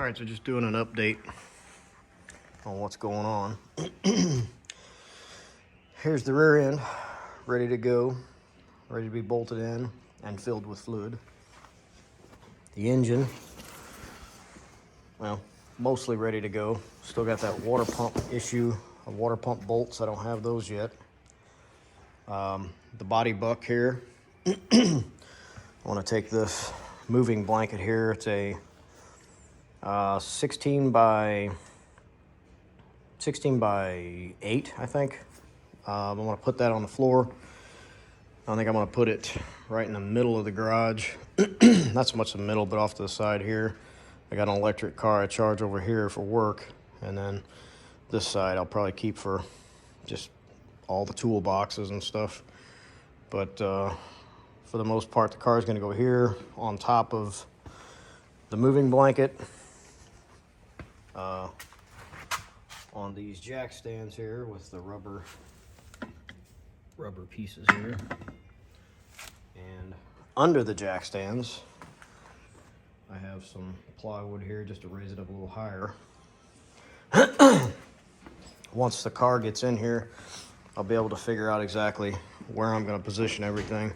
All right, so just doing an update on what's going on. Here's the rear end, ready to go, ready to be bolted in and filled with fluid. The engine, well, mostly ready to go. Still got that water pump issue of water pump bolts. I don't have those yet. The body buck here. I want to take this moving blanket here. It's a 16 by 8, I think. I'm going to put that on the floor. I think I'm going to put it right in the middle of the garage. Not so much the middle, but off to the side here. I got an electric car I charge over here for work. And then this side I'll probably keep for just all the toolboxes and stuff. But for the most part, the car is going to go here on top of the moving blanket. On these jack stands here with the rubber pieces here. And under the jack stands, I have some plywood here just to raise it up a little higher. Once the car gets in here, I'll be able to figure out exactly where I'm going to position everything.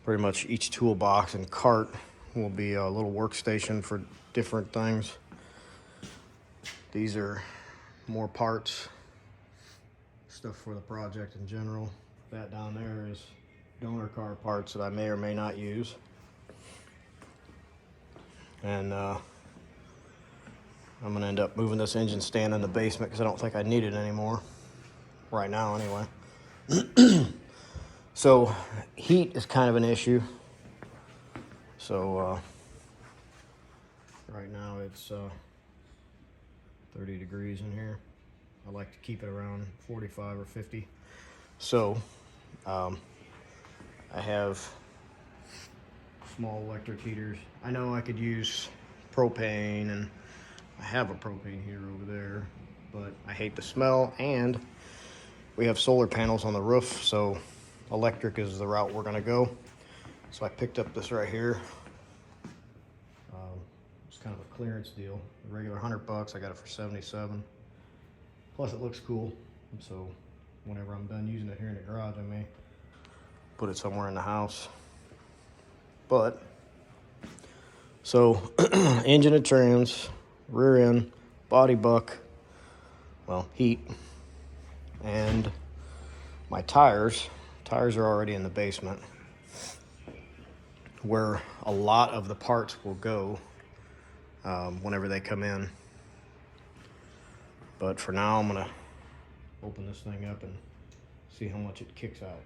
Pretty much each toolbox and cart will be a little workstation for different things. These are more parts, stuff for the project in general. That down there is donor car parts that I may or may not use. And I'm going to end up moving this engine stand in the basement because I don't think I need it anymore. Right now, anyway. So, heat is kind of an issue. So, right now it's 30 degrees in here. I like to keep it around 45 or 50. So, I have small electric heaters. I know I could use propane, and I have a propane heater over there, but I hate the smell, and we have solar panels on the roof, so electric is the route we're gonna go. So I picked up this right here. It's kind of a clearance deal. The regular $100, I got it for 77. Plus it looks cool, so whenever I'm done using it here in the garage, I may put it somewhere in the house. But, so engine and trans, rear end, body buck, well, heat, and my tires. Tires are already in the basement where a lot of the parts will go whenever they come in. But for now, I'm gonna open this thing up and see how much it kicks out.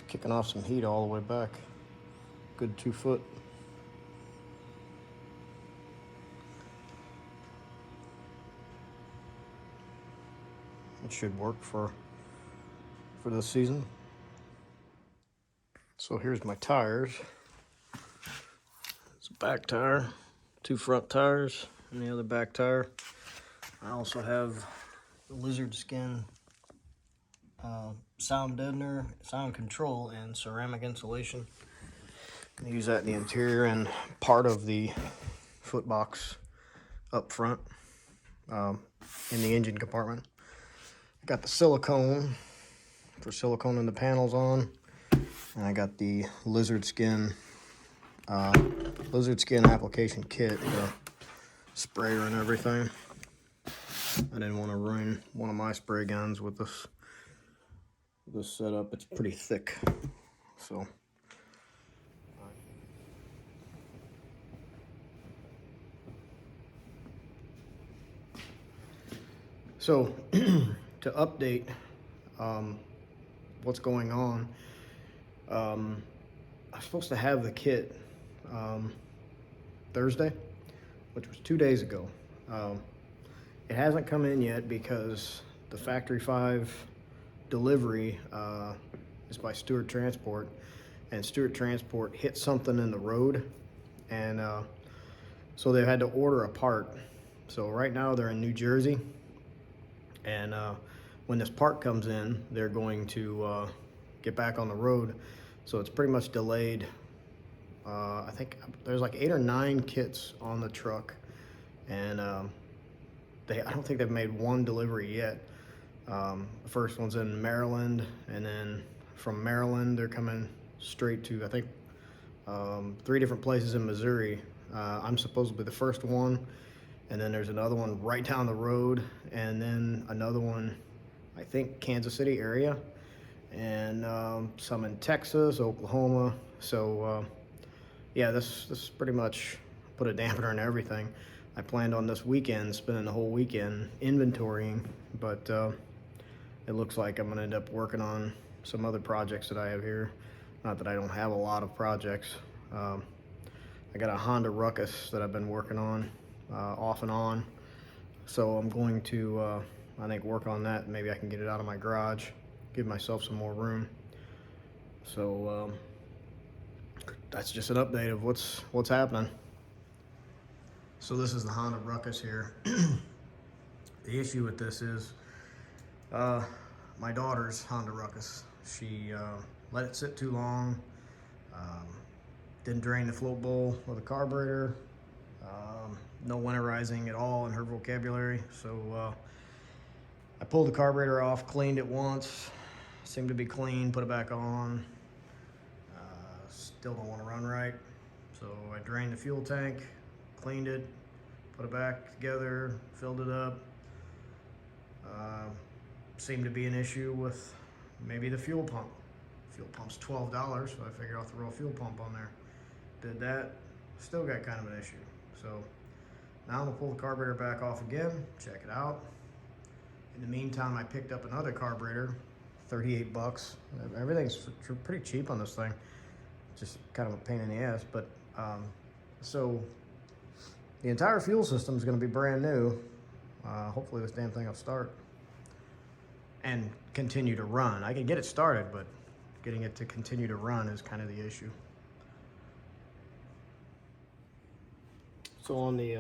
kicking off some heat all the way back. Good 2 foot. It should work for this season. So here's my tires. It's a back tire, 2 front tires, and the other back tire. I also have the lizard skin sound deadener, sound control, and ceramic insulation. I use that in the interior and part of the foot box up front in the engine compartment. I got the silicone for siliconing the panels on, and I got the lizard skin application kit, the sprayer and everything. I didn't want to ruin one of my spray guns with this setup. It's pretty thick, so. So to update what's going on, I'm supposed to have the kit Thursday, which was 2 days ago. It hasn't come in yet because the Factory 5 delivery is by Stewart Transport, and Stewart Transport hit something in the road, and so they had to order a part. So right now they're in New Jersey, and when this part comes in, they're going to get back on the road. So it's pretty much delayed. I think there's like 8 or 9 kits on the truck, and I don't think they've made one delivery yet. The first one's in Maryland, and then from Maryland they're coming straight to, I think, 3 different places in Missouri. I'm supposed to be the first one, and then there's another one right down the road, and then another one, I think, Kansas City area, and some in Texas, Oklahoma. So yeah, this pretty much put a dampener on everything. I planned on this weekend, spending the whole weekend inventorying, but it looks like I'm gonna end up working on some other projects that I have here. Not that I don't have a lot of projects. I got a Honda Ruckus that I've been working on off and on. So I'm going to, I think, work on that. Maybe I can get it out of my garage, give myself some more room. So that's just an update of what's happening. So this is the Honda Ruckus here. The issue with this is my daughter's Honda Ruckus. She let it sit too long, didn't drain the float bowl or the carburetor, no winterizing at all in her vocabulary. So I pulled the carburetor off, cleaned it once, seemed to be clean, put it back on. Still don't want to run right. So I drained the fuel tank, cleaned it, put it back together, filled it up. Seemed to be an issue with maybe the fuel pump. Fuel pump's $12, so I figured I'll throw a fuel pump on there. Did that, still got kind of an issue. So now I'm gonna pull the carburetor back off again, check it out. In the meantime, I picked up another carburetor, 38 bucks. Everything's pretty cheap on this thing. Just kind of a pain in the ass, but so the entire fuel system is gonna be brand new. Hopefully this damn thing will start and continue to run. I can get it started, but getting it to continue to run is kind of the issue. So on the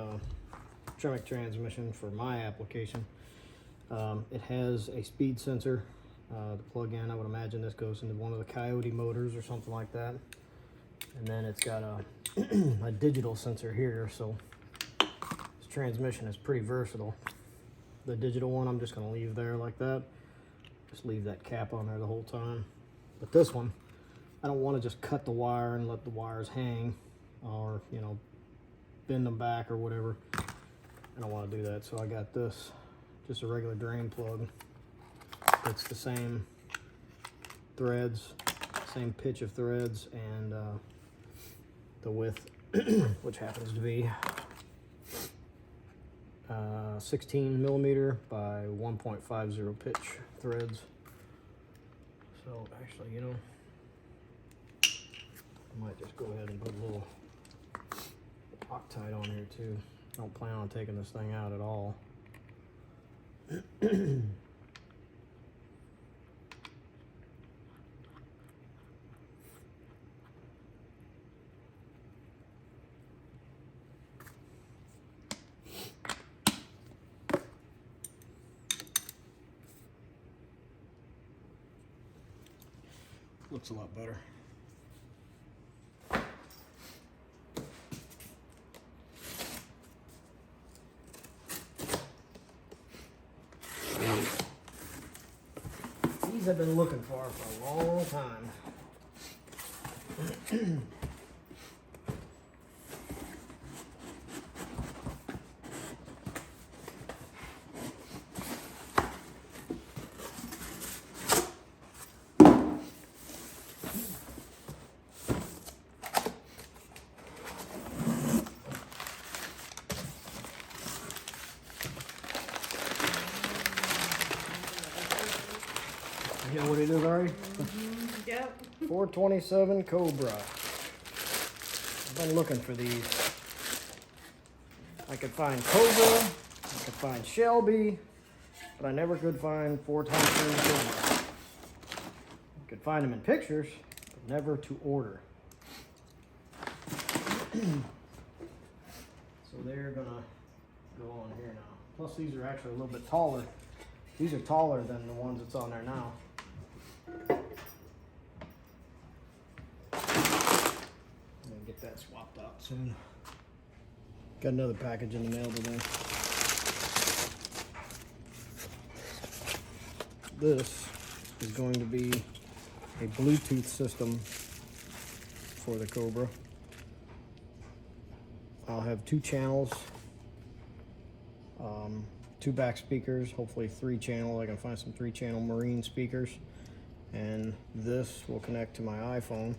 Tremec transmission for my application, it has a speed sensor to plug in. I would imagine this goes into one of the Coyote motors or something like that. And then it's got a digital sensor here, so this transmission is pretty versatile. The digital one I'm just gonna leave there like that. Just leave that cap on there the whole time. But this one, I don't want to just cut the wire and let the wires hang, or, you know, bend them back or whatever. I don't want to do that, so I got this, just a regular drain plug. It's the same threads, same pitch of threads, and the width, which happens to be 16 millimeter by 1.50 pitch threads. So actually, you know, might just go ahead and put a little Loctite on here too. Don't plan on taking this thing out at all. Looks a lot better. These I've been looking for a long time. You know what it is, Ari? Yep. 427 Cobra. I've been looking for these. I could find Cobra, I could find Shelby, but I never could find 427 Cobra. I could find them in pictures, but never to order. So they're gonna go on here now. Plus these are actually a little bit taller. These are taller than the ones that's on there now. I'm gonna get that swapped out soon. Got another package in the mail today. This is going to be a Bluetooth system for the Cobra. I'll have 2 channels, 2 back speakers, hopefully 3 channel. I can find some 3 channel marine speakers. And this will connect to my iPhone.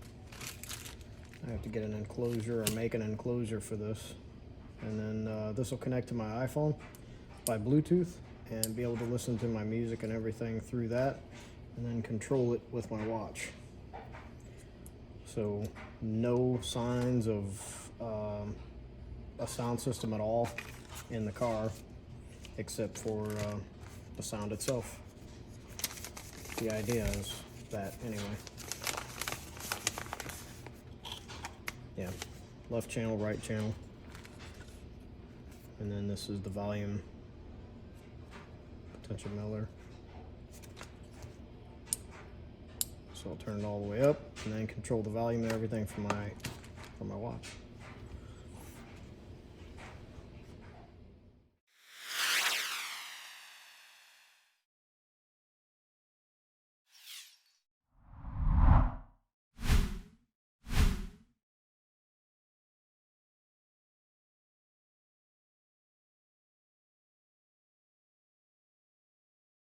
I have to get an enclosure or make an enclosure for this. And then this will connect to my iPhone by Bluetooth and be able to listen to my music and everything through that, and then control it with my watch. So no signs of a sound system at all in the car, except for the sound itself. The idea is that anyway. Yeah, left channel, right channel. And then this is the volume potentiometer. So I'll turn it all the way up and then control the volume and everything from my watch.